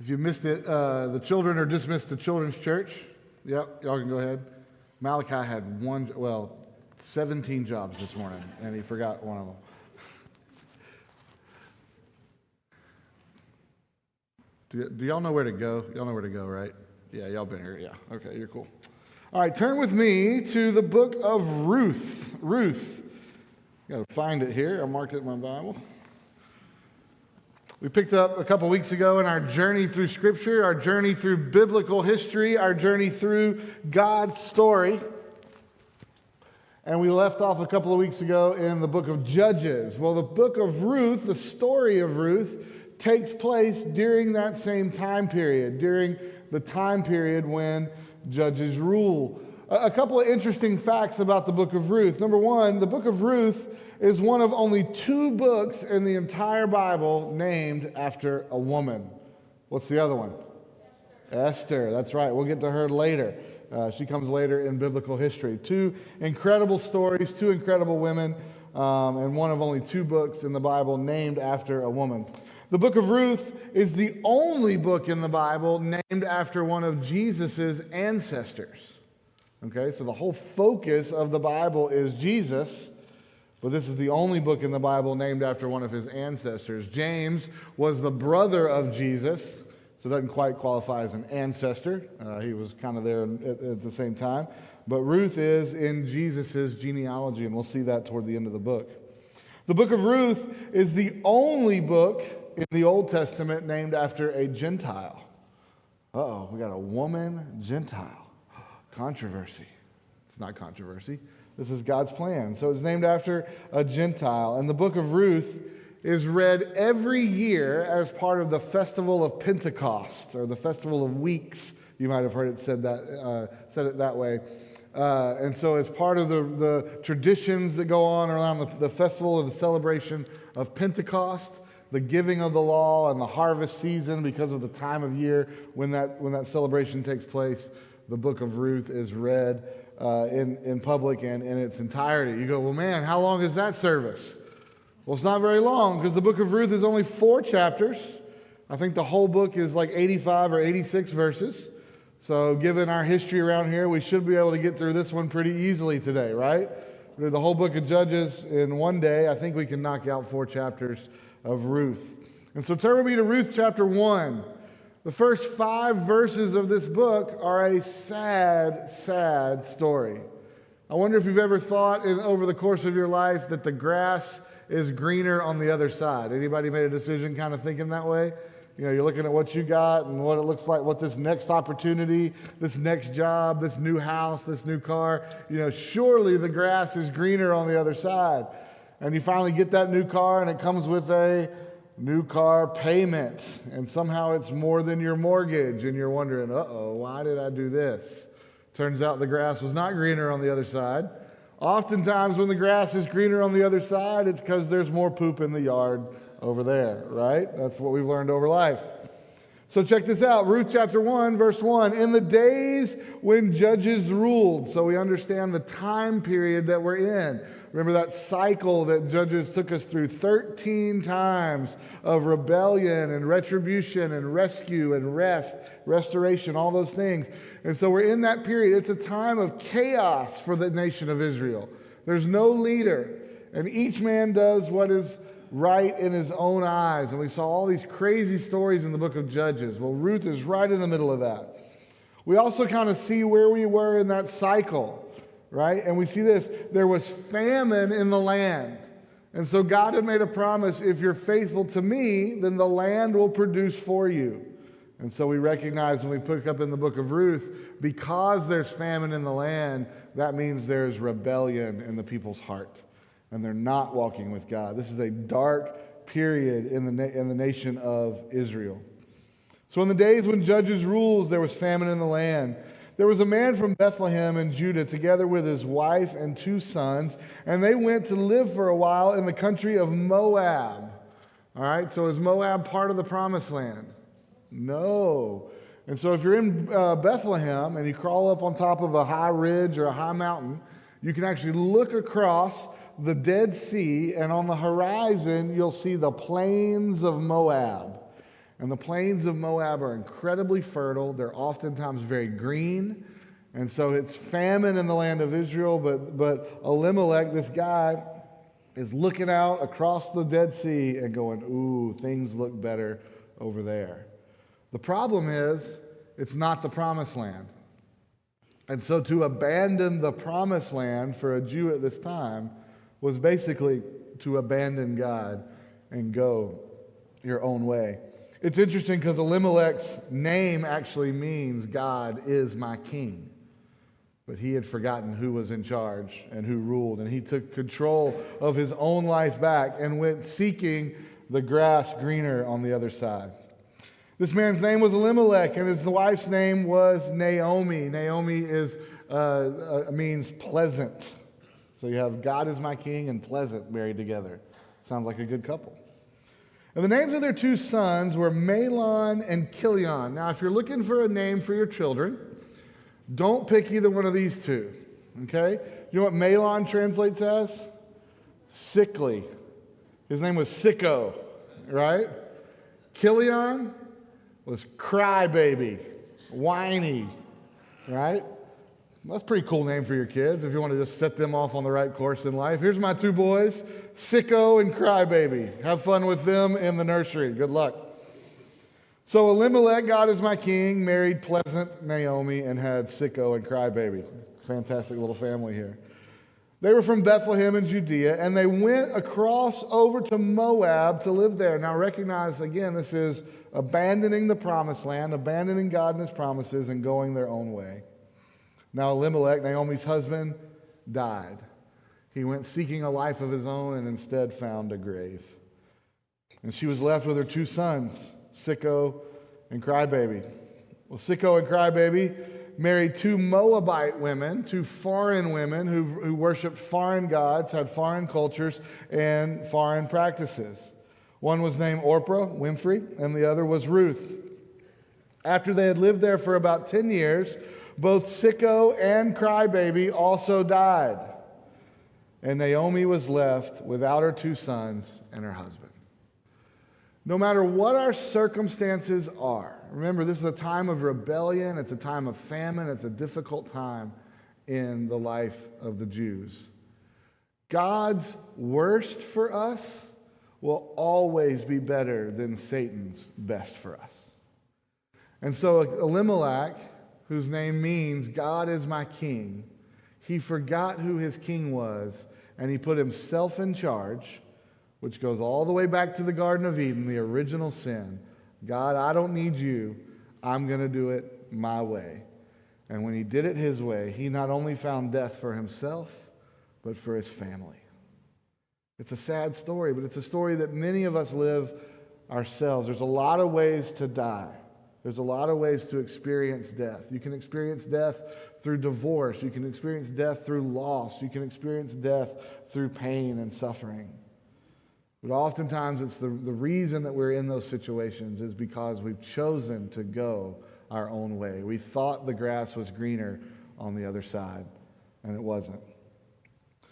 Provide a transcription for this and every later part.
If you missed it, the children are dismissed to Children's Church. Yep, y'all can go ahead. Malachi had 17 jobs this morning, and he forgot one of them. Do y'all know where to go? Y'all know where to go, right? Yeah, y'all been here. Yeah, okay, you're cool. All right, turn with me to the book of Ruth. Ruth. Got to find it here. I marked it in my Bible. We picked up a couple weeks ago in our journey through Scripture, our journey through biblical history, our journey through God's story. And we left off a couple of weeks ago in the book of Judges. Well, the book of Ruth, the story of Ruth, takes place during that same time period, during the time period when judges rule. A couple of interesting facts about the book of Ruth. Number one, the book of Ruth is one of only 2 books in the entire Bible named after a woman. What's the other one? Esther. That's right. We'll get to her later. She comes later in biblical history. 2 incredible stories, 2 incredible women, and one of only 2 books in the Bible named after a woman. The book of Ruth is the only book in the Bible named after one of Jesus' ancestors. Okay, so the whole focus of the Bible is Jesus, but this is the only book in the Bible named after one of his ancestors. James was the brother of Jesus, so doesn't quite qualify as an ancestor. He was kind of there at the same time. But Ruth is in Jesus' genealogy, and we'll see that toward the end of the book. The book of Ruth is the only book in the Old Testament named after a Gentile. Uh-oh, we got a woman Gentile. Controversy. It's not controversy. This is God's plan. So it's named after a Gentile. And the book of Ruth is read every year as part of the Festival of Pentecost, or the Festival of Weeks. You might have heard it said it that way. And so as part of the traditions that go on around the festival or the celebration of Pentecost, the giving of the law and the harvest season, because of the time of year when that celebration takes place, the book of Ruth is read in public and in its entirety. You go, well, man, how long is that service? Well, it's not very long, because the book of Ruth is only 4 chapters. I think the whole book is like 85 or 86 verses. So given our history around here, we should be able to get through this one pretty easily today, right? The whole book of Judges in one day. I think we can knock out 4 chapters of Ruth. And so turn with me to Ruth chapter 1. The first 5 verses of this book are a sad, sad story. I wonder if you've ever thought over the course of your life that the grass is greener on the other side. Anybody made a decision kind of thinking that way? You know, you're looking at what you got and what it looks like, what this next opportunity, this next job, this new house, this new car, surely the grass is greener on the other side. And you finally get that new car, and it comes with a new car payment, and somehow it's more than your mortgage, and you're wondering, why did I do this? Turns out the grass was not greener on the other side. Oftentimes when the grass is greener on the other side, it's because there's more poop in the yard over there, right? That's what we've learned over life. So check this out, Ruth chapter 1, verse 1. In the days when judges ruled, so we understand the time period that we're in. Remember that cycle that Judges took us through 13 times of rebellion and retribution and rescue and restoration, all those things. And so we're in that period. It's a time of chaos for the nation of Israel. There's no leader, and each man does what is right in his own eyes. And we saw all these crazy stories in the book of Judges. Well, Ruth is right in the middle of that. We also kind of see where we were in that cycle. Right? And we see this, there was famine in the land. And so God had made a promise, if you're faithful to me, then the land will produce for you. And so we recognize when we pick up in the book of Ruth, because there's famine in the land, that means there's rebellion in the people's heart. And they're not walking with God. This is a dark period in the nation of Israel. So in the days when Judges rules, there was famine in the land. There was a man from Bethlehem in Judah together with his wife and 2 sons, and they went to live for a while in the country of Moab. All right, so is Moab part of the promised land? No. And so if you're in Bethlehem and you crawl up on top of a high ridge or a high mountain, you can actually look across the Dead Sea, and on the horizon you'll see the plains of Moab. And the plains of Moab are incredibly fertile. They're oftentimes very green. And so it's famine in the land of Israel, but Elimelech, this guy, is looking out across the Dead Sea and going, ooh, things look better over there. The problem is, it's not the promised land. And so to abandon the promised land for a Jew at this time was basically to abandon God and go your own way. It's interesting because Elimelech's name actually means God is my king. But he had forgotten who was in charge and who ruled. And he took control of his own life back and went seeking the grass greener on the other side. This man's name was Elimelech, and his wife's name was Naomi. Naomi means pleasant. So you have God is my king and pleasant married together. Sounds like a good couple. And the names of their two sons were Mahlon and Chilion. Now, if you're looking for a name for your children, don't pick either one of these two, okay? You know what Mahlon translates as? Sickly. His name was Sicko, right? Chilion was crybaby, whiny, right? That's a pretty cool name for your kids if you want to just set them off on the right course in life. Here's my two boys, Sicko and Crybaby. Have fun with them in the nursery. Good luck. So Elimelech, God is my king, married pleasant Naomi and had Sicko and Crybaby. Fantastic little family here. They were from Bethlehem in Judea, and they went across over to Moab to live there. Now recognize, again, this is abandoning the promised land, abandoning God and his promises, and going their own way. Now Elimelech, Naomi's husband, died. He went seeking a life of his own and instead found a grave. And she was left with her two sons, Sicko and Crybaby. Well, Sicko and Crybaby married two Moabite women, two foreign women who worshiped foreign gods, had foreign cultures, and foreign practices. One was named Orpah, Winfrey, and the other was Ruth. After they had lived there for about 10 years, both Sicko and Crybaby also died. And Naomi was left without her two sons and her husband. No matter what our circumstances are, remember this is a time of rebellion, it's a time of famine, it's a difficult time in the life of the Jews. God's worst for us will always be better than Satan's best for us. And so Elimelech, whose name means God is my king, he forgot who his king was, and he put himself in charge, which goes all the way back to the Garden of Eden, the original sin. God, I don't need you. I'm going to do it my way. And when he did it his way, he not only found death for himself, but for his family. It's a sad story, but it's a story that many of us live ourselves. There's a lot of ways to die. There's a lot of ways to experience death. You can experience death through divorce. You can experience death through loss. You can experience death through pain and suffering. But oftentimes it's the reason that we're in those situations is because we've chosen to go our own way. We thought the grass was greener on the other side, and it wasn't.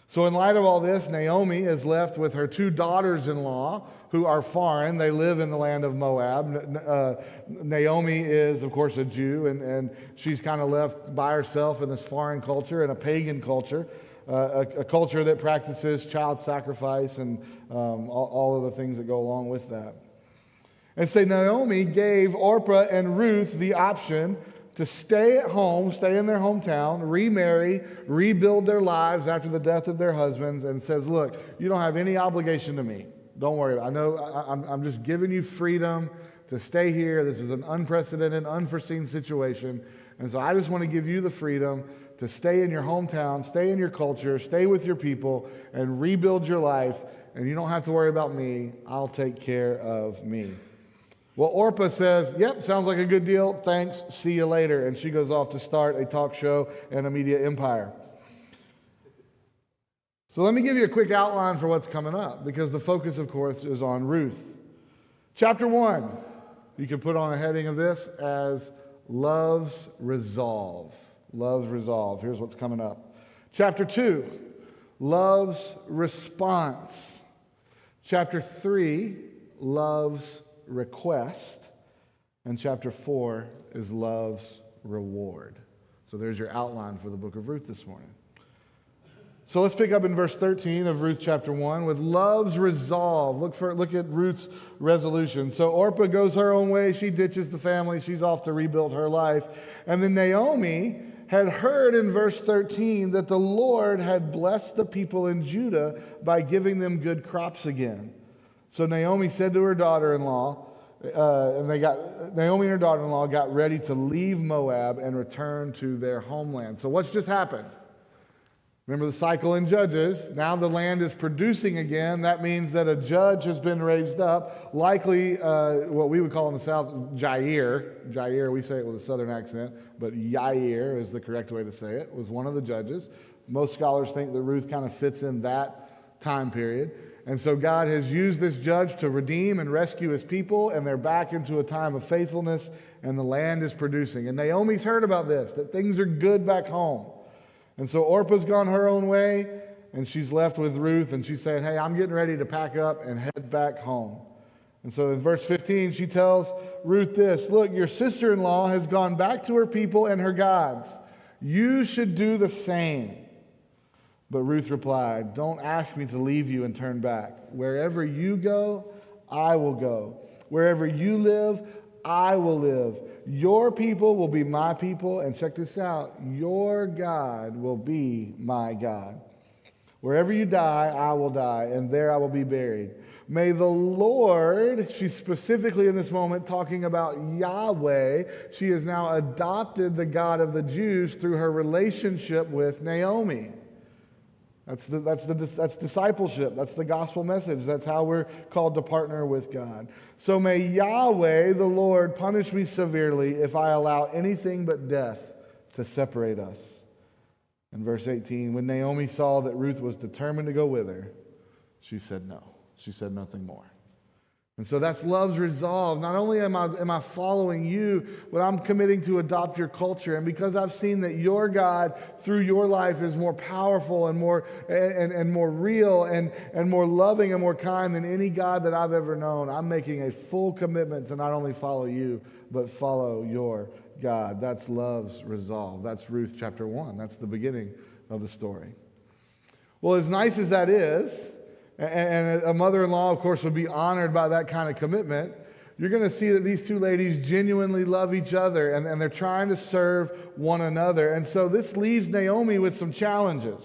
So in light of all this, Naomi is left with her two daughters-in-law who are foreign. They live in the land of Moab. Naomi is, of course, a Jew, and she's kind of left by herself in this foreign culture and a pagan culture, a culture that practices child sacrifice and all of the things that go along with that. And so Naomi gave Orpah and Ruth the option to stay at home, stay in their hometown, remarry, rebuild their lives after the death of their husbands, and says, look, you don't have any obligation to me. Don't worry. I know I'm just giving you freedom to stay here. This is an unprecedented, unforeseen situation. And so I just want to give you the freedom to stay in your hometown, stay in your culture, stay with your people, and rebuild your life. And you don't have to worry about me. I'll take care of me. Well, Orpah says, yep, sounds like a good deal. Thanks. See you later. And she goes off to start a talk show and a media empire. So let me give you a quick outline for what's coming up, because the focus, of course, is on Ruth. Chapter 1, you can put on a heading of this as Love's Resolve. Love's Resolve. Here's what's coming up. Chapter 2, Love's Response. Chapter 3, Love's Request. And chapter 4 is love's reward. So there's your outline for the book of Ruth this morning. So let's pick up in verse 13 of Ruth chapter 1 with love's resolve. Look at Ruth's resolution. So Orpah goes her own way. She ditches the family. She's off to rebuild her life. And then Naomi had heard in verse 13that the Lord had blessed the people in Judah by giving them good crops again. So Naomi said to her daughter-in-law, Naomi and her daughter-in-law got ready to leave Moab and return to their homeland. So what's just happened? Remember the cycle in Judges. Now the land is producing again. That means that a judge has been raised up, likely what we would call in the South Jair. Jair, we say it with a southern accent, but Yair is the correct way to say it, was one of the judges. Most scholars think that Ruth kind of fits in that time period. And so God has used this judge to redeem and rescue his people, and they're back into a time of faithfulness, and the land is producing. And Naomi's heard about this, that things are good back home. And so Orpah's gone her own way, and she's left with Ruth, and she's saying, hey, I'm getting ready to pack up and head back home. And so in verse 15, she tells Ruth this, look, your sister-in-law has gone back to her people and her gods. You should do the same. But Ruth replied, don't ask me to leave you and turn back. Wherever you go, I will go. Wherever you live, I will live. Your people will be my people. And check this out. Your God will be my God. Wherever you die, I will die, and there I will be buried. May the Lord, she's specifically in this moment talking about Yahweh. She has now adopted the God of the Jews through her relationship with Naomi. That's discipleship. That's the gospel message. That's how we're called to partner with God. So may Yahweh, the Lord, punish me severely if I allow anything but death to separate us. In verse 18, when Naomi saw that Ruth was determined to go with her, she said no. She said nothing more. And so that's love's resolve. Not only am I following you, but I'm committing to adopt your culture. And because I've seen that your God through your life is more powerful and more real and more loving and more kind than any God that I've ever known, I'm making a full commitment to not only follow you, but follow your God. That's love's resolve. That's Ruth chapter 1. That's the beginning of the story. Well, as nice as that is, and a mother-in-law, of course, would be honored by that kind of commitment, you're going to see that these two ladies genuinely love each other, and they're trying to serve one another. And so this leaves Naomi with some challenges.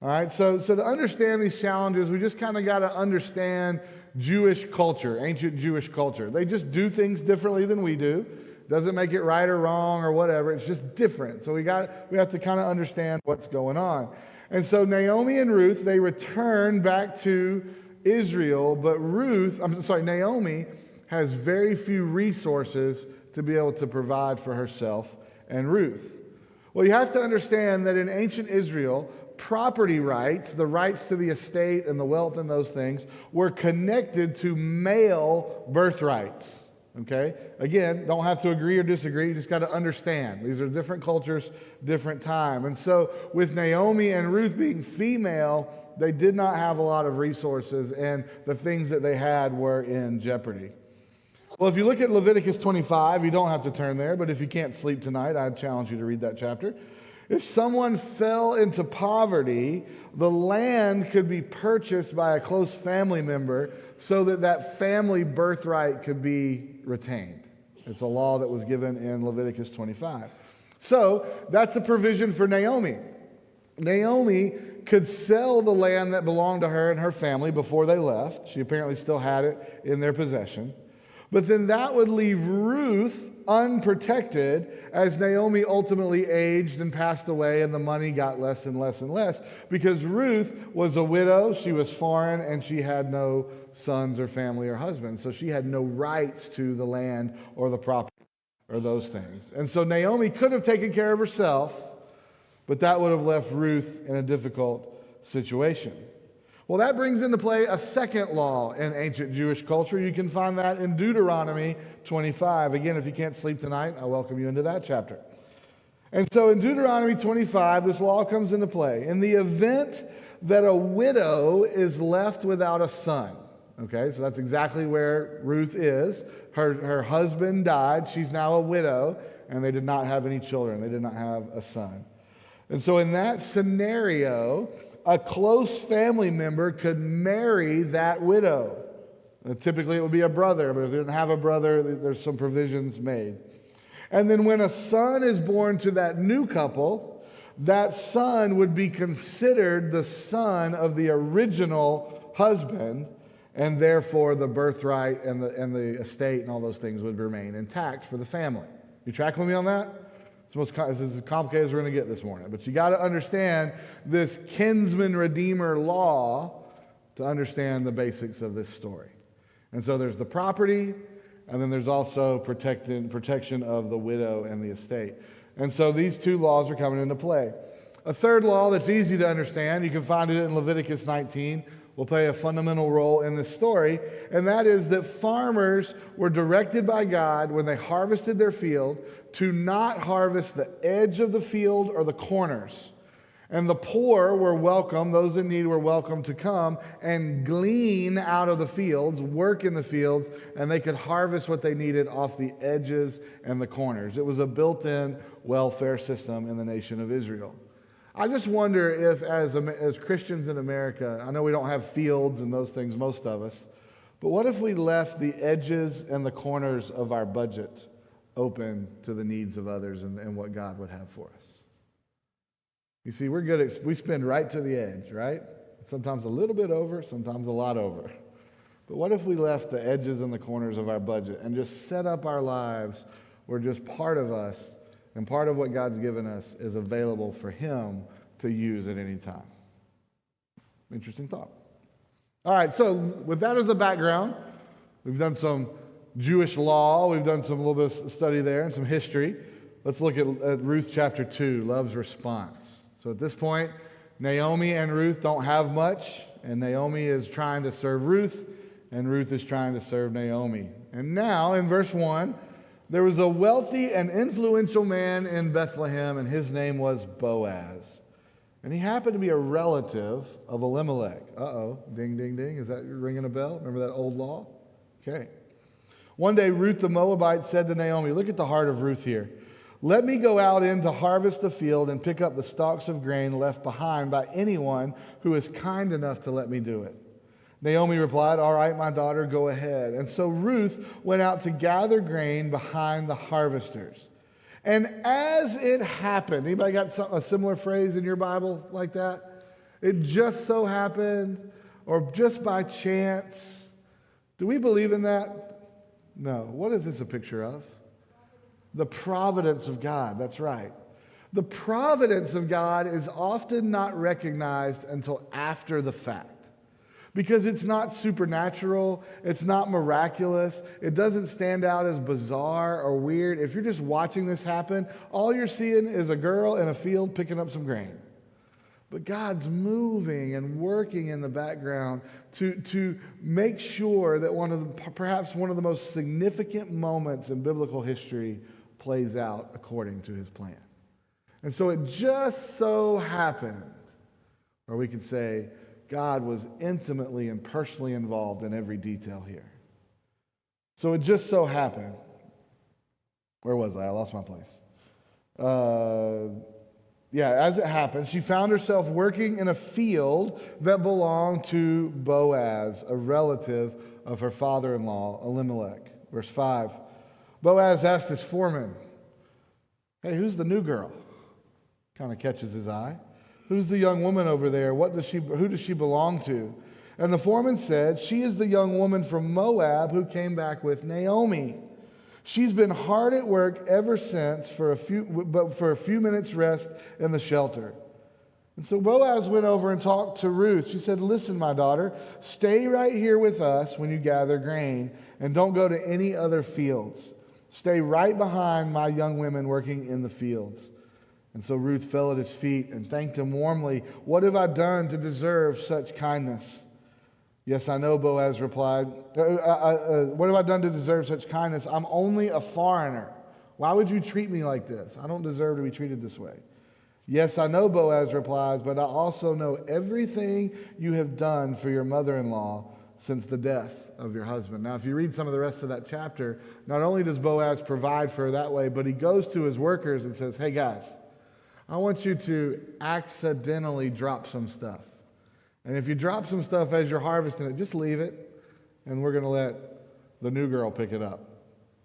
All right, so to understand these challenges, we just kind of got to understand Jewish culture, ancient Jewish culture. They just do things differently than we do. Doesn't make it right or wrong or whatever. It's just different. So we have to kind of understand what's going on. And so Naomi and Ruth, they return back to Israel, but Naomi has very few resources to be able to provide for herself and Ruth. Well, you have to understand that in ancient Israel, property rights, the rights to the estate and the wealth and those things, were connected to male birthrights. Okay? Again, don't have to agree or disagree. You just got to understand. These are different cultures, different time. And so with Naomi and Ruth being female, they did not have a lot of resources, and the things that they had were in jeopardy. Well, if you look at Leviticus 25, you don't have to turn there, but if you can't sleep tonight, I'd challenge you to read that chapter. If someone fell into poverty, the land could be purchased by a close family member so that family birthright could be retained. It's a law that was given in Leviticus 25. So that's a provision for Naomi. Naomi could sell the land that belonged to her and her family before they left. She apparently still had it in their possession. But then that would leave Ruth unprotected as Naomi ultimately aged and passed away, and the money got less and less and less because Ruth was a widow, she was foreign, and she had no sons or family or husband. So she had no rights to the land or the property or those things. And so Naomi could have taken care of herself, but that would have left Ruth in a difficult situation. Well, that brings into play a second law in ancient Jewish culture. You can find that in Deuteronomy 25. Again, if you can't sleep tonight, I welcome you into that chapter. And so in Deuteronomy 25, this law comes into play. In the event that a widow is left without a son, Okay, so that's exactly where Ruth is. Her husband died. She's now a widow, and they did not have any children. They did not have a son. And so in that scenario, a close family member could marry that widow. Typically it would be a brother, but if they didn't have a brother, there's some provisions made. And then when a son is born to that new couple, that son would be considered the son of the original husband, and therefore the birthright and the estate and all those things would remain intact for the family. You tracking with me on that? It's as complicated as we're going to get this morning. But you got to understand this kinsman redeemer law to understand the basics of this story. And so there's the property, and then there's also protection of the widow and the estate. And so these two laws are coming into play. A third law that's easy to understand, you can find it in Leviticus 19, will play a fundamental role in this story, and that is that farmers were directed by God when they harvested their field to not harvest the edge of the field or the corners. And the poor were welcome, those in need were welcome to come and glean out of the fields, work in the fields, and they could harvest what they needed off the edges and the corners. It was a built-in welfare system in the nation of Israel. I just wonder if as Christians in America, I know we don't have fields and those things, most of us, but what if we left the edges and the corners of our budget open to the needs of others and what God would have for us? You see, we spend right to the edge, right? Sometimes a little bit over, sometimes a lot over. But what if we left the edges and the corners of our budget and just set up our lives where just part of us and part of what God's given us is available for Him to use at any time? Interesting thought. All right, so with that as a background, we've done some Jewish law, we've done some little bit of study there and some history. Let's look at Ruth chapter 2, love's response. So at this point, Naomi and Ruth don't have much, and Naomi is trying to serve Ruth, and Ruth is trying to serve Naomi. And now, in verse 1, there was a wealthy and influential man in Bethlehem, and his name was Boaz. And he happened to be a relative of Elimelech. Uh-oh, ding, ding, ding. Is that ringing a bell? Remember that old law? Okay. One day, Ruth the Moabite said to Naomi, look at the heart of Ruth here. Let me go out in to harvest the field and pick up the stalks of grain left behind by anyone who is kind enough to let me do it. Naomi replied, all right, my daughter, go ahead. And so Ruth went out to gather grain behind the harvesters. And as it happened, anybody got a similar phrase in your Bible like that? It just so happened, or just by chance. Do we believe in that? No. What is this a picture of? The providence of God. That's right. The providence of God is often not recognized until after the fact. Because it's not supernatural, it's not miraculous, it doesn't stand out as bizarre or weird. If you're just watching this happen, all you're seeing is a girl in a field picking up some grain. But God's moving and working in the background to make sure that perhaps one of the most significant moments in biblical history plays out according to His plan. And so it just so happened, or we could say, God was intimately and personally involved in every detail here. So it just so happened. Where was I? I lost my place. As it happened, she found herself working in a field that belonged to Boaz, a relative of her father-in-law, Elimelech. Verse 5. Boaz asked his foreman, hey, who's the new girl? Kind of catches his eye. Who's the young woman over there? Who does she belong to? And the foreman said, she is the young woman from Moab who came back with Naomi. She's been hard at work ever since for a few minutes rest in the shelter. And so Boaz went over and talked to Ruth. She said, listen, my daughter, stay right here with us when you gather grain and don't go to any other fields. Stay right behind my young women working in the fields. And so Ruth fell at his feet and thanked him warmly. What have I done to deserve such kindness? Yes, I know, Boaz replied. What have I done to deserve such kindness? I'm only a foreigner. Why would you treat me like this? I don't deserve to be treated this way. Yes, I know, Boaz replies, but I also know everything you have done for your mother-in-law since the death of your husband. Now, if you read some of the rest of that chapter, not only does Boaz provide for her that way, but he goes to his workers and says, hey guys, I want you to accidentally drop some stuff. And if you drop some stuff as you're harvesting it, just leave it, and we're going to let the new girl pick it up.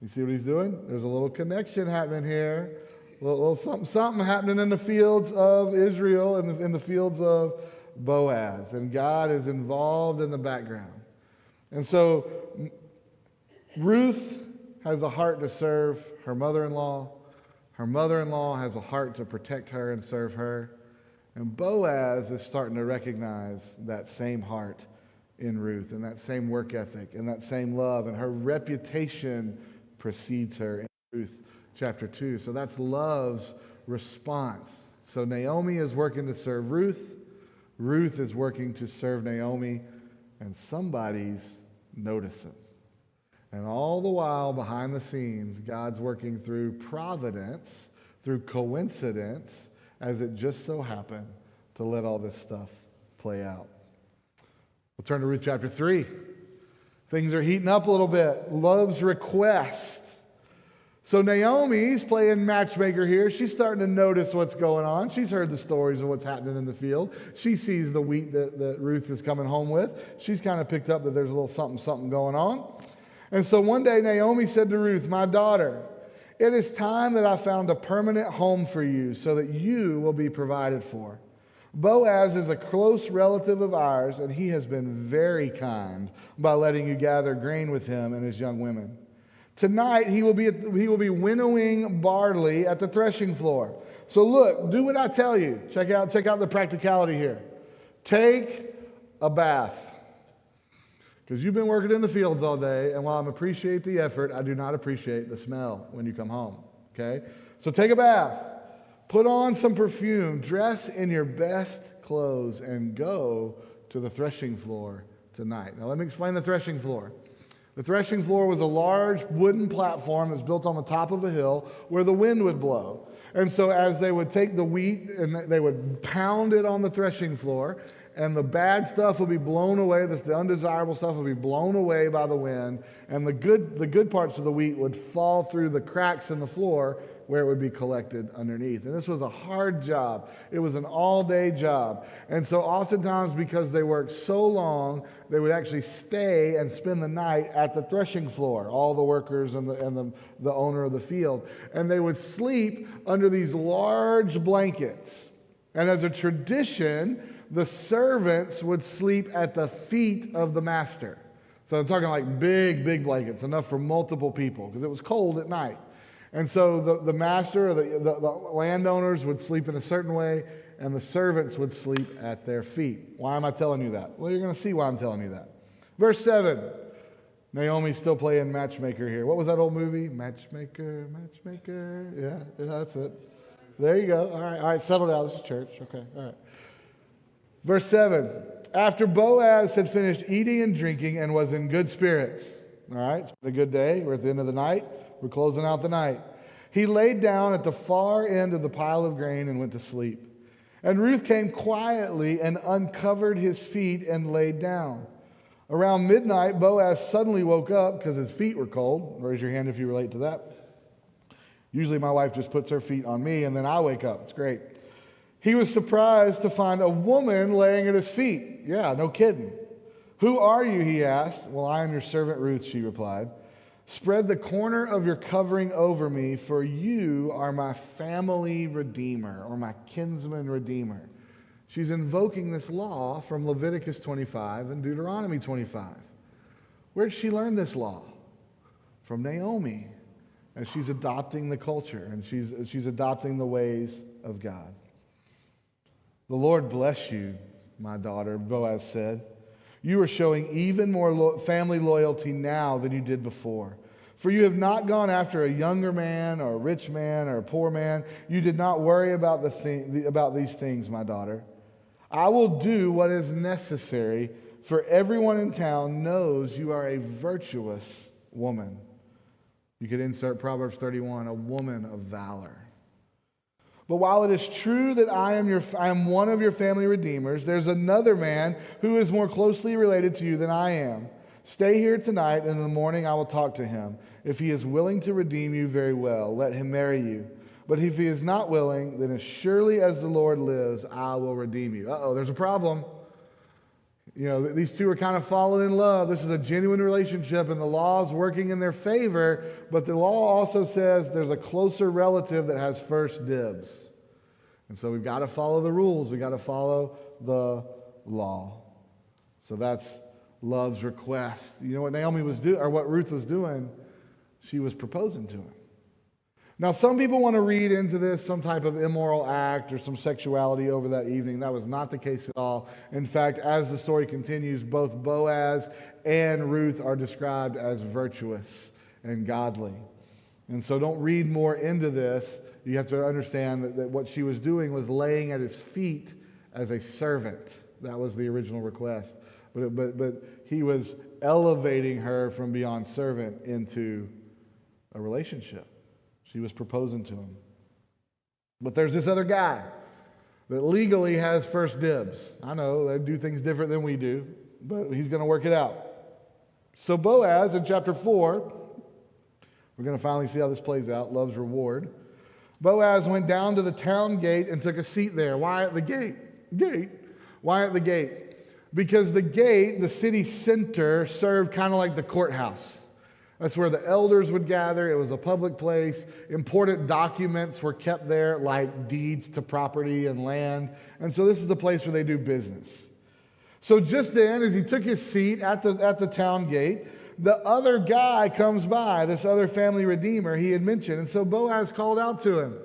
You see what he's doing? There's a little connection happening here, a little something happening in the fields of Israel, in the fields of Boaz. And God is involved in the background. And so Ruth has a heart to serve her mother-in-law. Her mother-in-law has a heart to protect her and serve her. And Boaz is starting to recognize that same heart in Ruth, and that same work ethic, and that same love, and her reputation precedes her in Ruth chapter 2. So that's love's response. So Naomi is working to serve Ruth. Ruth is working to serve Naomi, and somebody's noticing. And all the while, behind the scenes, God's working through providence, through coincidence, as it just so happened to let all this stuff play out. We'll turn to Ruth chapter 3. Things are heating up a little bit. Love's request. So Naomi's playing matchmaker here. She's starting to notice what's going on. She's heard the stories of what's happening in the field. She sees the wheat that Ruth is coming home with. She's kind of picked up that there's a little something going on. And so one day Naomi said to Ruth, my daughter, it is time that I found a permanent home for you so that you will be provided for. Boaz is a close relative of ours, and he has been very kind by letting you gather grain with him and his young women. Tonight, he will be winnowing barley at the threshing floor. So look, do what I tell you. Check out the practicality here. Take a bath. Because you've been working in the fields all day, and while I appreciate the effort, I do not appreciate the smell when you come home. Okay? So take a bath. Put on some perfume. Dress in your best clothes and go to the threshing floor tonight. Now let me explain the threshing floor. The threshing floor was a large wooden platform that's built on the top of a hill where the wind would blow. And so as they would take the wheat and they would pound it on the threshing floor, and the bad stuff would be blown away, the undesirable stuff would be blown away by the wind, and the good parts of the wheat would fall through the cracks in the floor where it would be collected underneath. And this was a hard job. It was an all-day job. And so oftentimes, because they worked so long, they would actually stay and spend the night at the threshing floor, all the workers and the owner of the field. And they would sleep under these large blankets. And as a tradition, the servants would sleep at the feet of the master. So I'm talking like big blankets, enough for multiple people, because it was cold at night. And so the master or the landowners would sleep in a certain way, and the servants would sleep at their feet. Why am I telling you that? Well, you're going to see why I'm telling you that. Verse 7. Naomi's still playing matchmaker here. What was that old movie? Matchmaker. Yeah, that's it. There you go. All right, settle down. This is church. Okay, all right. Verse 7. After Boaz had finished eating and drinking and was in good spirits. All right, it's been a good day. We're at the end of the night. We're closing out the night. He laid down at the far end of the pile of grain and went to sleep. And Ruth came quietly and uncovered his feet and laid down. Around midnight, Boaz suddenly woke up because his feet were cold. Raise your hand if you relate to that. Usually my wife just puts her feet on me and then I wake up. It's great. He was surprised to find a woman laying at his feet. Yeah, no kidding. Who are you, he asked. Well, I am your servant Ruth, she replied. Spread the corner of your covering over me, for you are my family redeemer, or my kinsman redeemer. She's invoking this law from Leviticus 25 and Deuteronomy 25. Where did she learn this law? From Naomi. And she's adopting the culture, and she's adopting the ways of God. The Lord bless you, my daughter, Boaz said. You are showing even more family loyalty now than you did before. For you have not gone after a younger man or a rich man or a poor man. You did not worry about about these things, my daughter. I will do what is necessary, for everyone in town knows you are a virtuous woman. You could insert Proverbs 31, a woman of valor. But while it is true that I am one of your family redeemers, there's another man who is more closely related to you than I am. Stay here tonight, and in the morning I will talk to him. If he is willing to redeem you, very well, let him marry you. But if he is not willing, then as surely as the Lord lives, I will redeem you." Uh-oh, there's a problem. You know, these two are kind of falling in love. This is a genuine relationship, and the law is working in their favor, but the law also says there's a closer relative that has first dibs. And so we've got to follow the rules. We've got to follow the law. So that's love's request. You know what Naomi was doing, or what Ruth was doing? She was proposing to him. Now, some people want to read into this some type of immoral act or some sexuality over that evening. That was not the case at all. In fact, as the story continues, both Boaz and Ruth are described as virtuous and godly. And so don't read more into this. You have to understand that what she was doing was laying at his feet as a servant. That was the original request. But he was elevating her from beyond servant into a relationship. She was proposing to him. But there's this other guy that legally has first dibs. I know they do things different than we do, but he's going to work it out. So Boaz, in chapter 4, we're going to finally see how this plays out, love's reward. Boaz went down to the town gate and took a seat there. Why at the gate? Why at the gate? Because the gate, the city center, served kind of like the courthouse. That's where the elders would gather. It was a public place. Important documents were kept there, like deeds to property and land. And so this is the place where they do business. So just then, as he took his seat at the town gate, the other guy comes by, this other family redeemer he had mentioned. And so Boaz called out to him,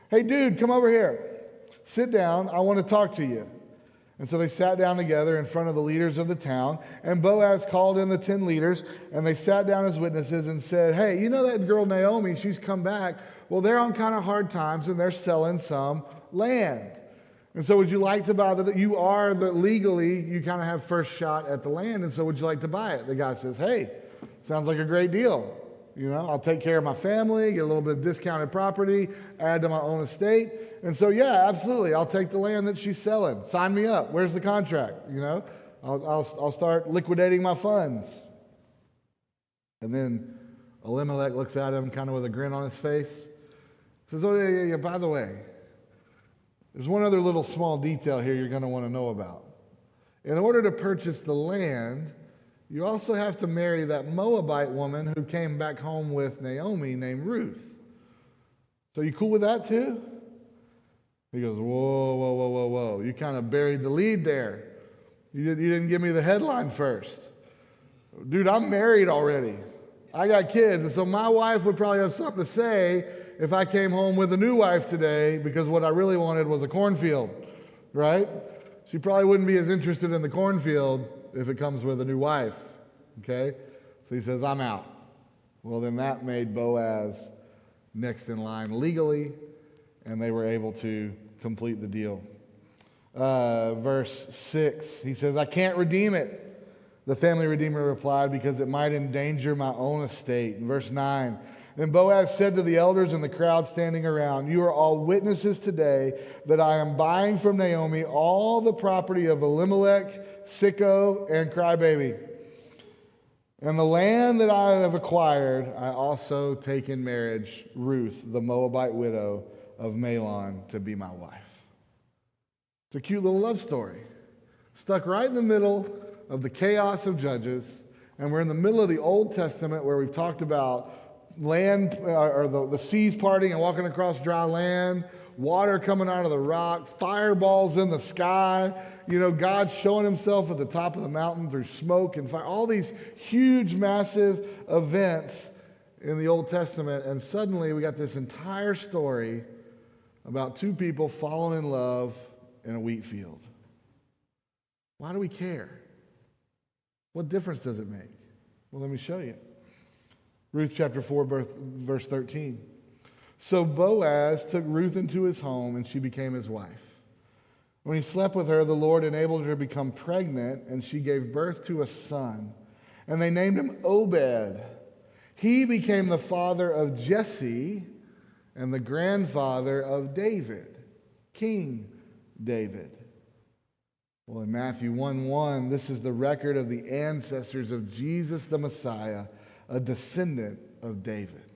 "Hey, dude, come over here. Sit down. I want to talk to you." And so they sat down together in front of the leaders of the town, and Boaz called in the 10 leaders, and they sat down as witnesses and said, "Hey, you know that girl Naomi, she's come back. Well, they're on kind of hard times, and they're selling some land. And so would you like to buy that? You are legally, you kind of have first shot at the land, and so would you like to buy it?" The guy says, "Hey, sounds like a great deal. You know, I'll take care of my family, get a little bit of discounted property, add to my own estate. And so, yeah, absolutely, I'll take the land that she's selling. Sign me up. Where's the contract? You know, I'll start liquidating my funds." And then Elimelech looks at him kind of with a grin on his face. Says, "Oh, yeah, by the way, there's one other little small detail here you're going to want to know about. In order to purchase the land, you also have to marry that Moabite woman who came back home with Naomi named Ruth. So you cool with that too?" He goes, whoa. You kind of buried the lead there. You didn't give me the headline first. Dude, I'm married already. I got kids. And so my wife would probably have something to say if I came home with a new wife today, because what I really wanted was a cornfield, right? She probably wouldn't be as interested in the cornfield if it comes with a new wife, okay? So he says, "I'm out." Well, then that made Boaz next in line legally, and they were able to complete the deal. Verse 6, he says, "I can't redeem it." The family redeemer replied, "because it might endanger my own estate." In verse 9, then Boaz said to the elders and the crowd standing around, "You are all witnesses today that I am buying from Naomi all the property of Elimelech, Sicco, and Crybaby. And the land that I have acquired, I also take in marriage Ruth, the Moabite widow of Mahlon, to be my wife." It's a cute little love story. Stuck right in the middle of the chaos of Judges, and we're in the middle of the Old Testament where we've talked about land, or the seas parting and walking across dry land, water coming out of the rock, fireballs in the sky, you know, God showing himself at the top of the mountain through smoke and fire, all these huge, massive events in the Old Testament. And suddenly we got this entire story about two people falling in love in a wheat field. Why do we care? What difference does it make? Well, let me show you. Ruth chapter 4, verse 13. "So Boaz took Ruth into his home, and she became his wife. When he slept with her, the Lord enabled her to become pregnant, and she gave birth to a son. And they named him Obed. He became the father of Jesse, and the grandfather of David, King David. Well, in Matthew 1:1, this is the record of the ancestors of Jesus the Messiah, a descendant of David.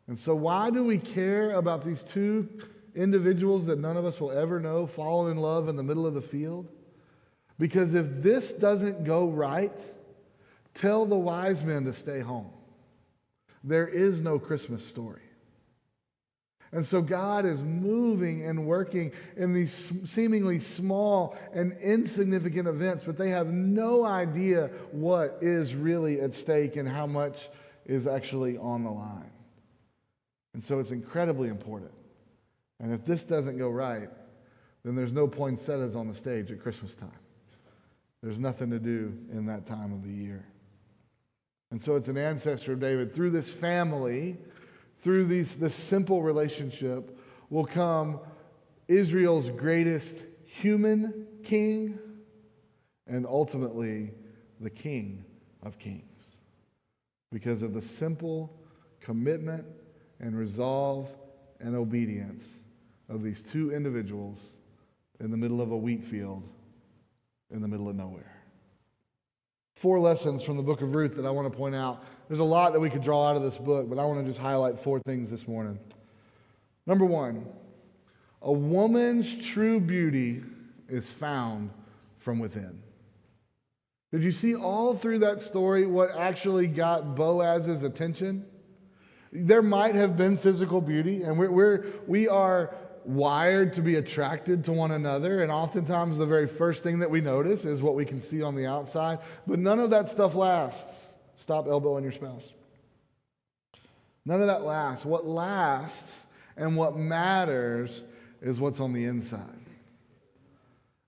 And so why do we care about these two individuals that none of us will ever know, fallen in love in the middle of the field? Because if this doesn't go right, tell the wise men to stay home. There is no Christmas story. And so God is moving and working in these seemingly small and insignificant events, but they have no idea what is really at stake and how much is actually on the line. And so it's incredibly important. And if this doesn't go right, then there's no poinsettias on the stage at Christmas time. There's nothing to do in that time of the year. And so it's an ancestor of David. Through this family, through this simple relationship, will come Israel's greatest human king and ultimately the King of Kings. Because of the simple commitment and resolve and obedience of these two individuals in the middle of a wheat field in the middle of nowhere. 4 lessons from the book of Ruth that I want to point out. There's a lot that we could draw out of this book, but I want to just highlight 4 things this morning. Number 1, a woman's true beauty is found from within. Did you see all through that story what actually got Boaz's attention? There might have been physical beauty, and we are wired to be attracted to one another, and oftentimes the very first thing that we notice is what we can see on the outside, but none of that stuff lasts. Stop elbowing your spouse. None of that lasts. What lasts and what matters is what's on the inside.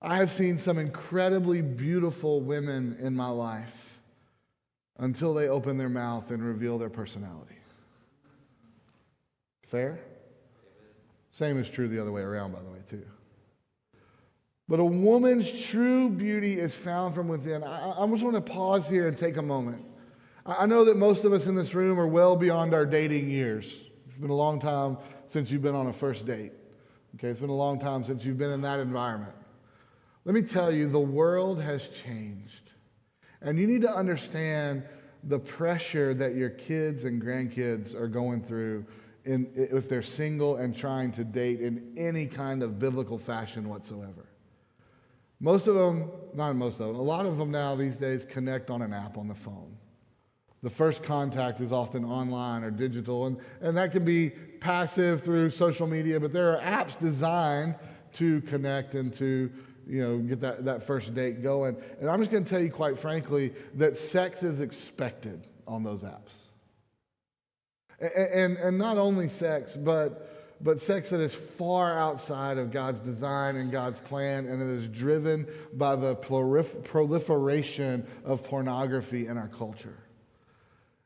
I have seen some incredibly beautiful women in my life until they open their mouth and reveal their personality. Fair? Same is true the other way around, by the way, too. But a woman's true beauty is found from within. I just want to pause here and take a moment. I know that most of us in this room are well beyond our dating years. It's been a long time since you've been on a first date. Okay, it's been a long time since you've been in that environment. Let me tell you, the world has changed. And you need to understand the pressure that your kids and grandkids are going through if they're single and trying to date in any kind of biblical fashion whatsoever. Most of them, not most of them, a lot of them now these days connect on an app on the phone. The first contact is often online or digital, and that can be passive through social media, but there are apps designed to connect and to get that first date going. And I'm just going to tell you quite frankly that sex is expected on those apps. And not only sex, but sex that is far outside of God's design and God's plan, and it is driven by the proliferation of pornography in our culture.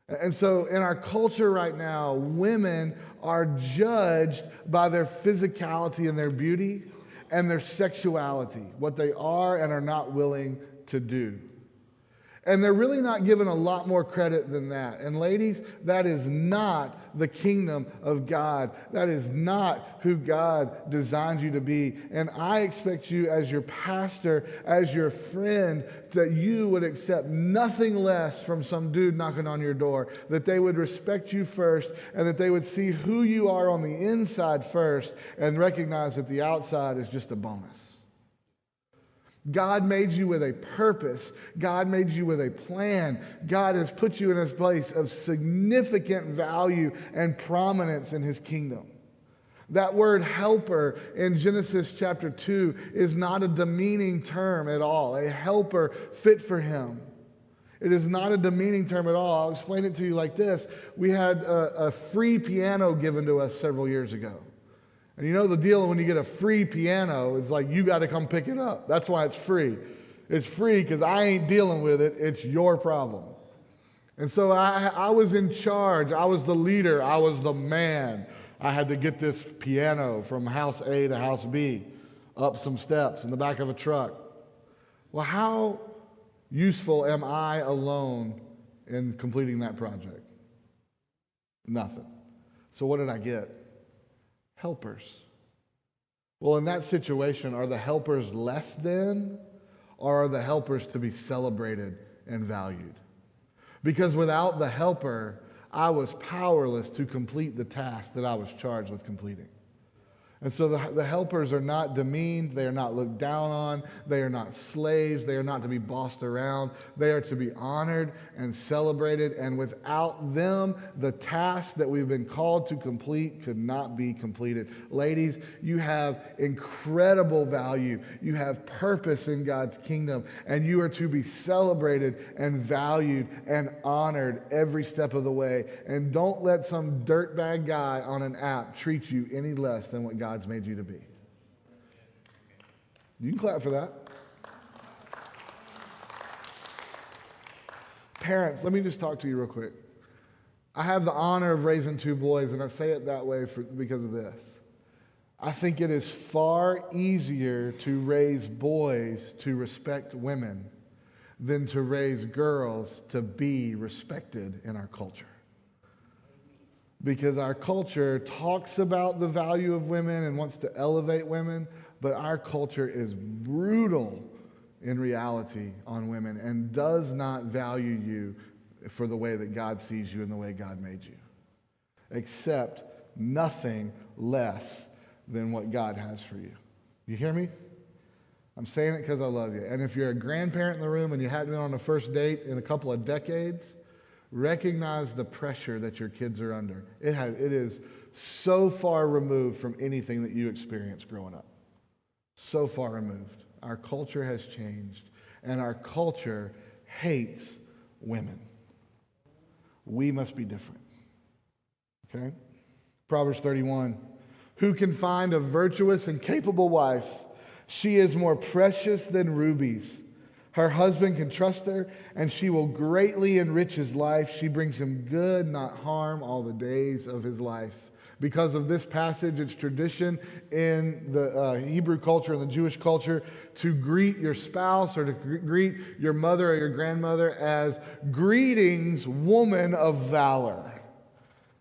And so in our culture right now, women are judged by their physicality and their beauty and their sexuality, what they are and are not willing to do. And they're really not given a lot more credit than that. And ladies, that is not the kingdom of God. That is not who God designed you to be. And I expect you as your pastor, as your friend, that you would accept nothing less from some dude knocking on your door, that they would respect you first, and that they would see who you are on the inside first and recognize that the outside is just a bonus. God made you with a purpose. God made you with a plan. God has put you in a place of significant value and prominence in His kingdom. That word helper in Genesis chapter 2 is not a demeaning term at all. A helper fit for Him. It is not a demeaning term at all. I'll explain it to you like this. We had a free piano given to us several years ago. And you know the deal when you get a free piano, it's like you got to come pick it up. That's why it's free. It's free because I ain't dealing with it. It's your problem. And so I was in charge. I was the leader. I was the man. I had to get this piano from house A to house B, up some steps in the back of a truck. Well, how useful am I alone in completing that project? Nothing. So what did I get? helpers. Well, in that situation, are the helpers less than, or are the helpers to be celebrated and valued? Because without the helper, I was powerless to complete the task that I was charged with completing. And so the helpers are not demeaned, they are not looked down on, they are not slaves, they are not to be bossed around, they are to be honored and celebrated, and without them, the task that we've been called to complete could not be completed. Ladies, you have incredible value, you have purpose in God's kingdom, and you are to be celebrated and valued and honored every step of the way. And don't let some dirtbag guy on an app treat you any less than what God's made you to be. You can clap for that. Parents, let me just talk to you real quick. I have the honor of raising 2 boys, and I say it that way because of this. I think it is far easier to raise boys to respect women than to raise girls to be respected in our culture. Because our culture talks about the value of women and wants to elevate women, but our culture is brutal in reality on women and does not value you for the way that God sees you and the way God made you. Accept nothing less than what God has for you. You hear me? I'm saying it because I love you. And if you're a grandparent in the room and you hadn't been on a first date in a couple of decades, recognize the pressure that your kids are under. It is so far removed from anything that you experienced growing up. So far removed. Our culture has changed, and our culture hates women. We must be different. Okay? Proverbs 31. Who can find a virtuous and capable wife? She is more precious than rubies. Her husband can trust her, and she will greatly enrich his life. She brings him good, not harm, all the days of his life. Because of this passage, it's tradition in the Hebrew culture and the Jewish culture to greet your spouse or to greet your mother or your grandmother as greetings, woman of valor.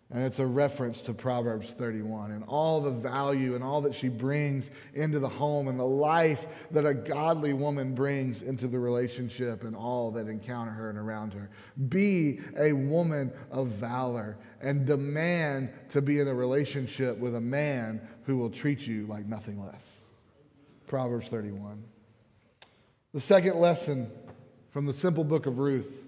And it's a reference to Proverbs 31 and all the value and all that she brings into the home and the life that a godly woman brings into the relationship and all that encounter her and around her. Be a woman of valor and demand to be in a relationship with a man who will treat you like nothing less. Proverbs 31. The second lesson from the simple book of Ruth.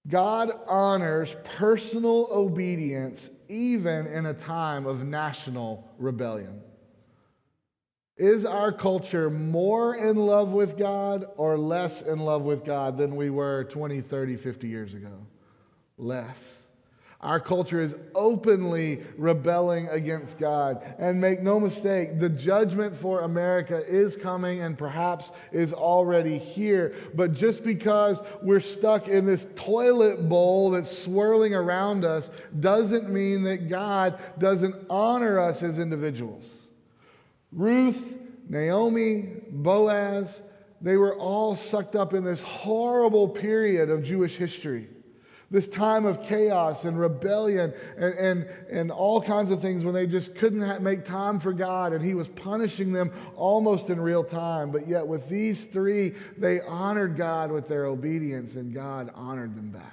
God honors personal obedience even in a time of national rebellion. Is our culture more in love with God or less in love with God than we were 20, 30, 50 years ago? Less. Our culture is openly rebelling against God. And make no mistake, the judgment for America is coming and perhaps is already here. But just because we're stuck in this toilet bowl that's swirling around us doesn't mean that God doesn't honor us as individuals. Ruth, Naomi, Boaz, they were all sucked up in this horrible period of Jewish history. This time of chaos and rebellion and all kinds of things when they just couldn't make time for God, and he was punishing them almost in real time. But yet with these 3, they honored God with their obedience, and God honored them back.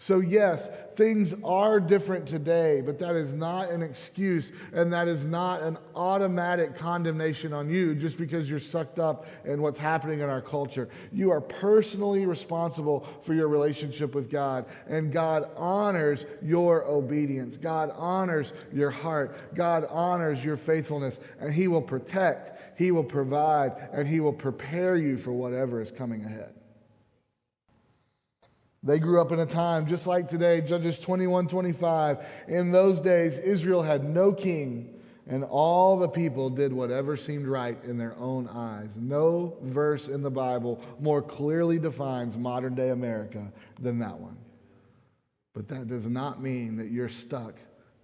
So yes, things are different today, but that is not an excuse, and that is not an automatic condemnation on you just because you're sucked up in what's happening in our culture. You are personally responsible for your relationship with God, and God honors your obedience. God honors your heart. God honors your faithfulness, and he will protect, he will provide, and he will prepare you for whatever is coming ahead. They grew up in a time just like today, Judges 21:25. In those days, Israel had no king, and all the people did whatever seemed right in their own eyes. No verse in the Bible more clearly defines modern day America than that one. But that does not mean that you're stuck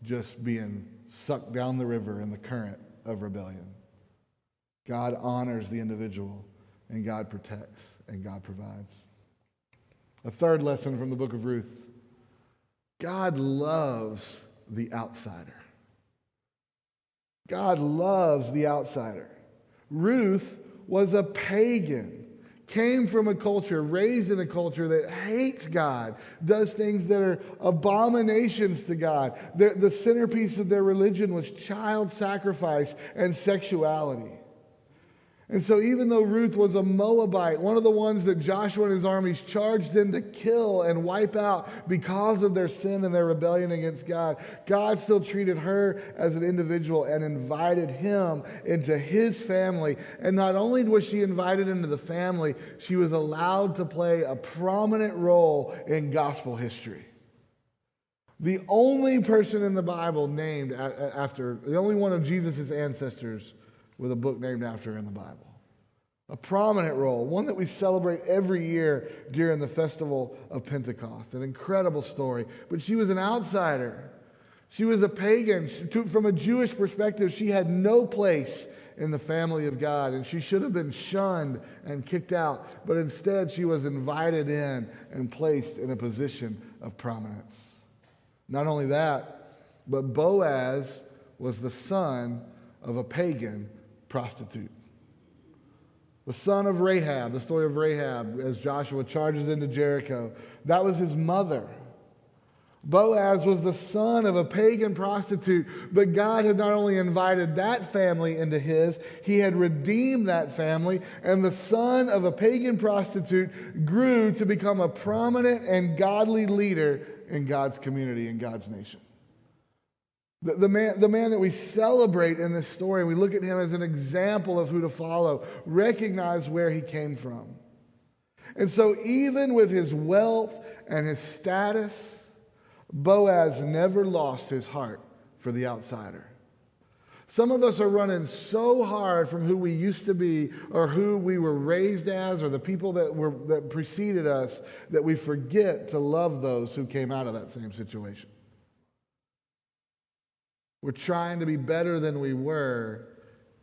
just being sucked down the river in the current of rebellion. God honors the individual, and God protects, and God provides. A third lesson from the book of Ruth. God loves the outsider. God loves the outsider. Ruth was a pagan, came from a culture, raised in a culture that hates God, does things that are abominations to God. The centerpiece of their religion was child sacrifice and sexuality. And so even though Ruth was a Moabite, one of the ones that Joshua and his armies charged in to kill and wipe out because of their sin and their rebellion against God, God still treated her as an individual and invited him into his family. And not only was she invited into the family, she was allowed to play a prominent role in gospel history. The only person in the Bible named after, the only one of Jesus' ancestors with a book named after her in the Bible. A prominent role, one that we celebrate every year during the festival of Pentecost. An incredible story. But she was an outsider. She was a pagan. From a Jewish perspective, she had no place in the family of God, and she should have been shunned and kicked out. But instead, she was invited in and placed in a position of prominence. Not only that, but Boaz was the son of a pagan prostitute. The son of Rahab, the story of Rahab, as Joshua charges into Jericho, that was his mother. Boaz was the son of a pagan prostitute, but God had not only invited that family into his, he had redeemed that family, and the son of a pagan prostitute grew to become a prominent and godly leader in God's community, in God's nation. The man that we celebrate in this story, we look at him as an example of who to follow, recognize where he came from. And so even with his wealth and his status, Boaz never lost his heart for the outsider. Some of us are running so hard from who we used to be or who we were raised as or the people that preceded us that we forget to love those who came out of that same situation. We're trying to be better than we were,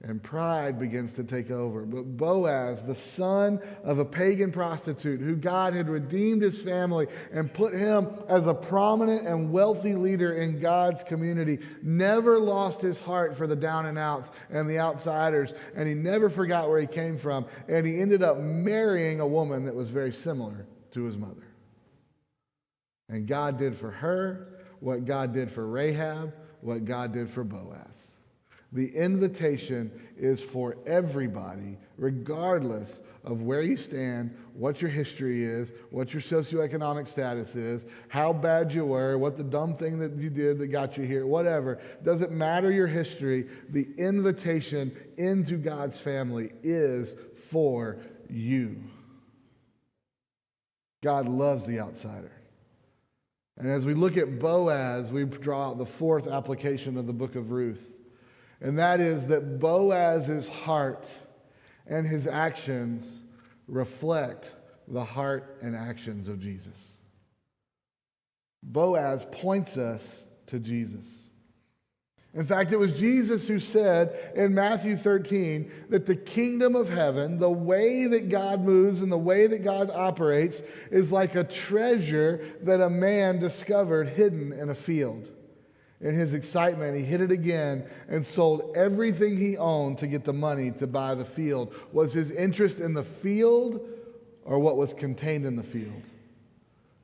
and pride begins to take over. But Boaz, the son of a pagan prostitute, who God had redeemed his family and put him as a prominent and wealthy leader in God's community, never lost his heart for the down and outs and the outsiders, and he never forgot where he came from, and he ended up marrying a woman that was very similar to his mother. And God did for her what God did for Rahab, what God did for Boaz. The invitation is for everybody, regardless of where you stand, what your history is, what your socioeconomic status is, how bad you were, what the dumb thing that you did that got you here, whatever. Doesn't matter your history. The invitation into God's family is for you. God loves the outsider. And as we look at Boaz, we draw out the fourth application of the book of Ruth. And that is that Boaz's heart and his actions reflect the heart and actions of Jesus. Boaz points us to Jesus. In fact, it was Jesus who said in Matthew 13 that the kingdom of heaven, the way that God moves and the way that God operates, is like a treasure that a man discovered hidden in a field. In his excitement, he hid it again and sold everything he owned to get the money to buy the field. Was his interest in the field or what was contained in the field?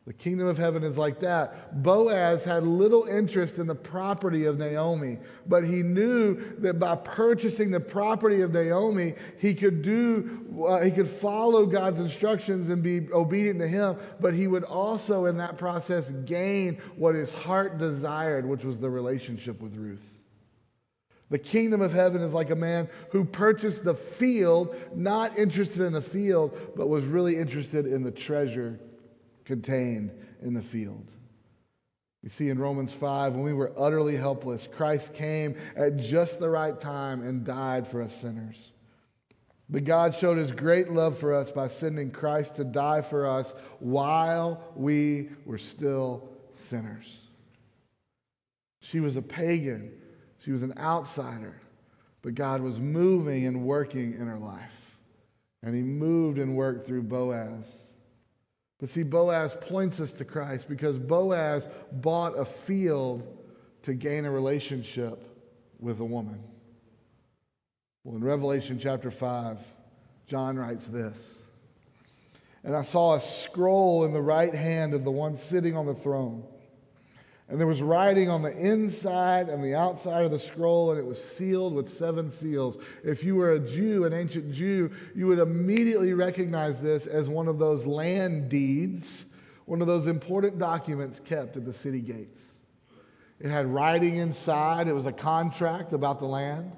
The kingdom of heaven is like that. Boaz had little interest in the property of Naomi, but he knew that by purchasing the property of Naomi, he could follow God's instructions and be obedient to him, but he would also in that process gain what his heart desired, which was the relationship with Ruth. The kingdom of heaven is like a man who purchased the field, not interested in the field, but was really interested in the treasure contained in the field. You see in Romans 5, when we were utterly helpless, Christ came at just the right time and died for us sinners. But God showed his great love for us by sending Christ to die for us while we were still sinners. She was a pagan. She was an outsider. But God was moving and working in her life. And he moved and worked through Boaz. But see, Boaz points us to Christ because Boaz bought a field to gain a relationship with a woman. Well, in Revelation chapter 5, John writes this. And I saw a scroll in the right hand of the one sitting on the throne. And there was writing on the inside and the outside of the scroll, and it was sealed with 7 seals. If you were a Jew, an ancient Jew, you would immediately recognize this as one of those land deeds, one of those important documents kept at the city gates. It had writing inside. It was a contract about the land.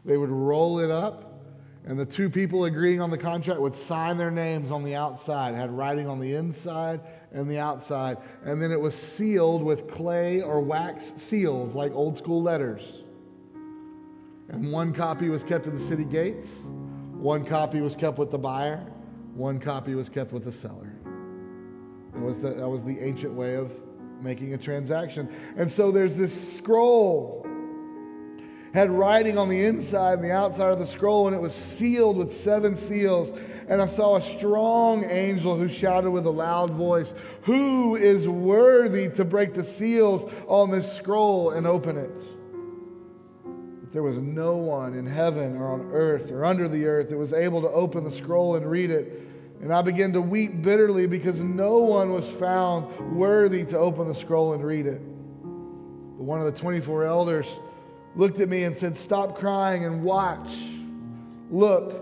They would roll it up, and the 2 people agreeing on the contract would sign their names on the outside. It had writing on the inside and the outside. And then it was sealed with clay or wax seals, like old school letters. And 1 copy was kept at the city gates. 1 copy was kept with the buyer. 1 copy was kept with the seller. That was the ancient way of making a transaction. And so there's this scroll. Had writing on the inside and the outside of the scroll, and it was sealed with 7 seals. And I saw a strong angel who shouted with a loud voice, "Who is worthy to break the seals on this scroll and open it?" But there was no one in heaven or on earth or under the earth that was able to open the scroll and read it. And I began to weep bitterly because no one was found worthy to open the scroll and read it. But one of the 24 elders looked at me and said, "Stop crying and watch. Look,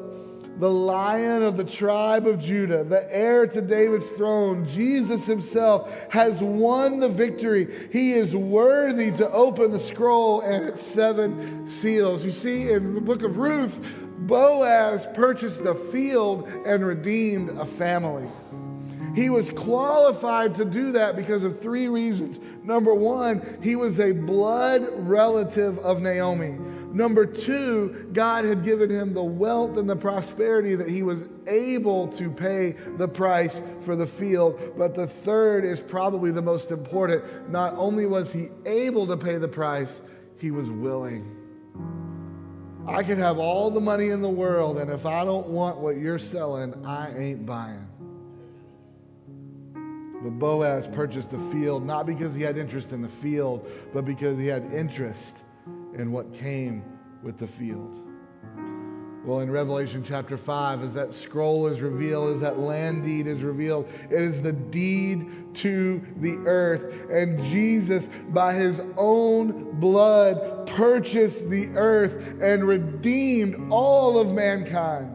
the Lion of the tribe of Judah, the heir to David's throne, Jesus himself, has won the victory. He is worthy to open the scroll and its 7 seals." You see, in the book of Ruth, Boaz purchased a field and redeemed a family. He was qualified to do that because of 3 reasons. Number 1, he was a blood relative of Naomi. Number 2, God had given him the wealth and the prosperity that he was able to pay the price for the field. But the third is probably the most important. Not only was he able to pay the price, he was willing. I could have all the money in the world, and if I don't want what you're selling, I ain't buying. But Boaz purchased the field not because he had interest in the field, but because he had interest in what came with the field. Well, in Revelation chapter 5, as that scroll is revealed, as that land deed is revealed, it is the deed to the earth. And Jesus, by his own blood, purchased the earth and redeemed all of mankind.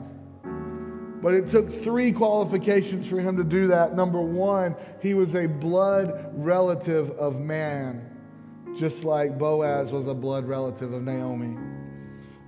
But it took 3 qualifications for him to do that. Number 1, he was a blood relative of man, just like Boaz was a blood relative of Naomi.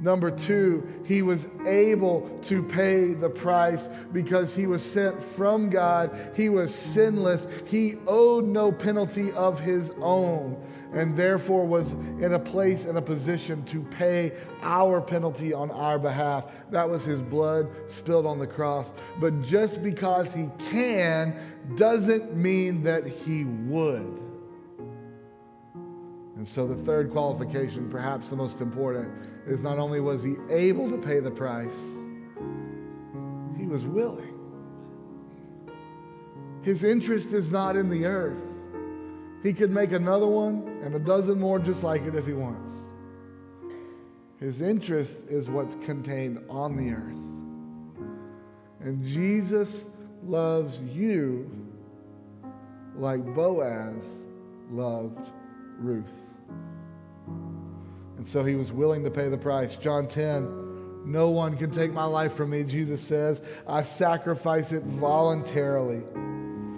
Number 2, he was able to pay the price because he was sent from God. He was sinless. He owed no penalty of his own, and therefore was in a place and a position to pay our penalty on our behalf. That was his blood spilled on the cross. But just because he can doesn't mean that he would. And so the third qualification, perhaps the most important, is not only was he able to pay the price, he was willing. His interest is not in the earth. He could make another one and a dozen more just like it if he wants. His interest is what's contained on the earth. And Jesus loves you like Boaz loved Ruth. And so he was willing to pay the price. John 10, "No one can take my life from me," Jesus says. "I sacrifice it voluntarily."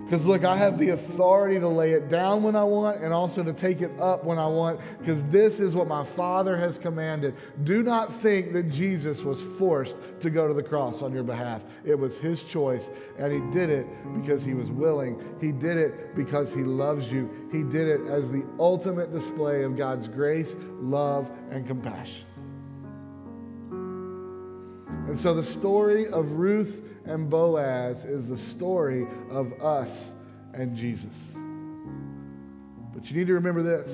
Because look, I have the authority to lay it down when I want and also to take it up when I want, because this is what my Father has commanded. Do not think that Jesus was forced to go to the cross on your behalf. It was his choice, and he did it because he was willing. He did it because he loves you. He did it as the ultimate display of God's grace, love, and compassion. And so the story of Ruth and Boaz is the story of us and Jesus. But you need to remember this.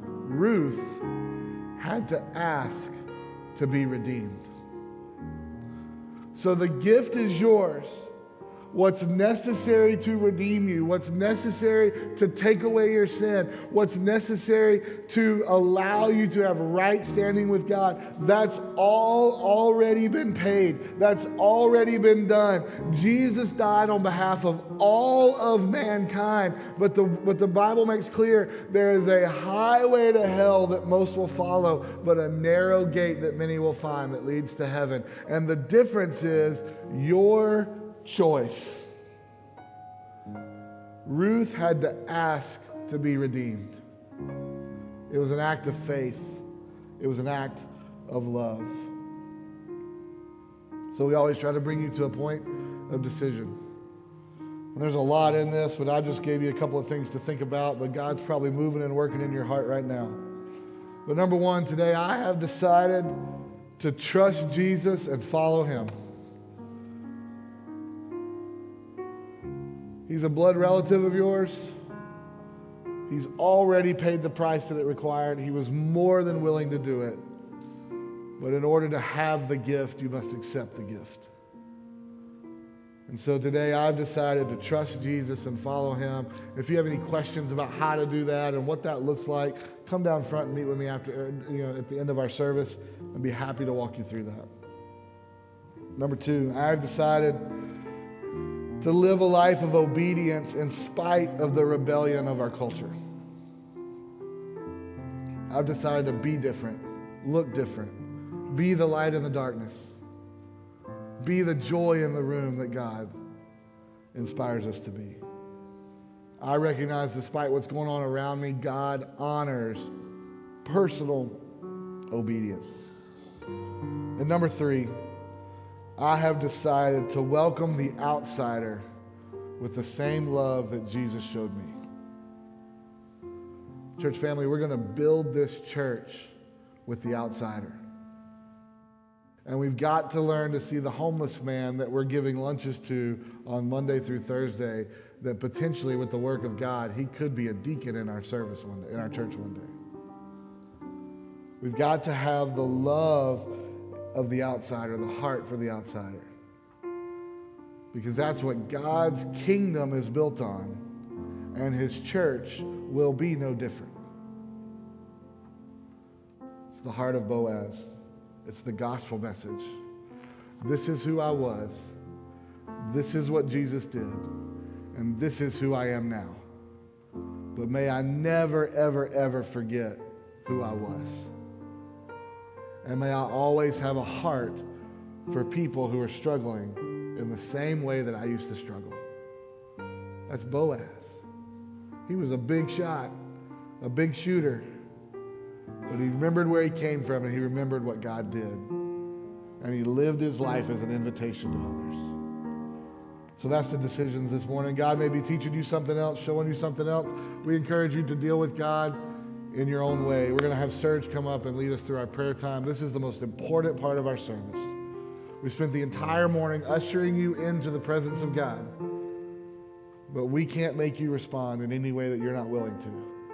Ruth had to ask to be redeemed. So the gift is yours. what's necessary to redeem you, what's necessary to take away your sin, what's necessary to allow you to have right standing with God, that's all already been paid. That's already been done. Jesus died on behalf of all of mankind, but the Bible makes clear there is a highway to hell that most will follow, but a narrow gate that many will find that leads to heaven. And the difference is your choice. Ruth had to ask to be redeemed. It was an act of faith. It was an act of love. So we always try to bring you to a point of decision. And there's a lot in this, but I just gave you a couple of things to think about, but God's probably moving and working in your heart right now. But number one, today I have decided to trust Jesus and follow him. He's a blood relative of yours. He's already paid the price that it required. He was more than willing to do it. But in order to have the gift, you must accept the gift. And so today I've decided to trust Jesus and follow him. If you have any questions about how to do that and what that looks like, come down front and meet with me after, at the end of our service. I'd be happy to walk you through that. Number two, I've decided to live a life of obedience in spite of the rebellion of our culture. I've decided to be different, look different, be the light in the darkness, be the joy in the room that God inspires us to be. I recognize despite what's going on around me, God honors personal obedience. And number three, I have decided to welcome the outsider with the same love that Jesus showed me. Church family, we're going to build this church with the outsider. And we've got to learn to see the homeless man that we're giving lunches to on Monday through Thursday, that potentially with the work of God, he could be a deacon in our service one day, in our church one day. We've got to have the love of the outsider, the heart for the outsider. Because that's what God's kingdom is built on, and his church will be no different. It's the heart of Boaz. It's the gospel message. This is who I was. This is what Jesus did. And this is who I am now. But may I never, ever, ever forget who I was. And may I always have a heart for people who are struggling in the same way that I used to struggle. That's Boaz. He was a big shot, a big shooter. But he remembered where he came from, and he remembered what God did. And he lived his life as an invitation to others. So that's the decisions this morning. God may be teaching you something else, showing you something else. We encourage you to deal with God in your own way. We're going to have Serge come up and lead us through our prayer time. This is the most important part of our service. We spent the entire morning ushering you into the presence of God. But we can't make you respond in any way that you're not willing to.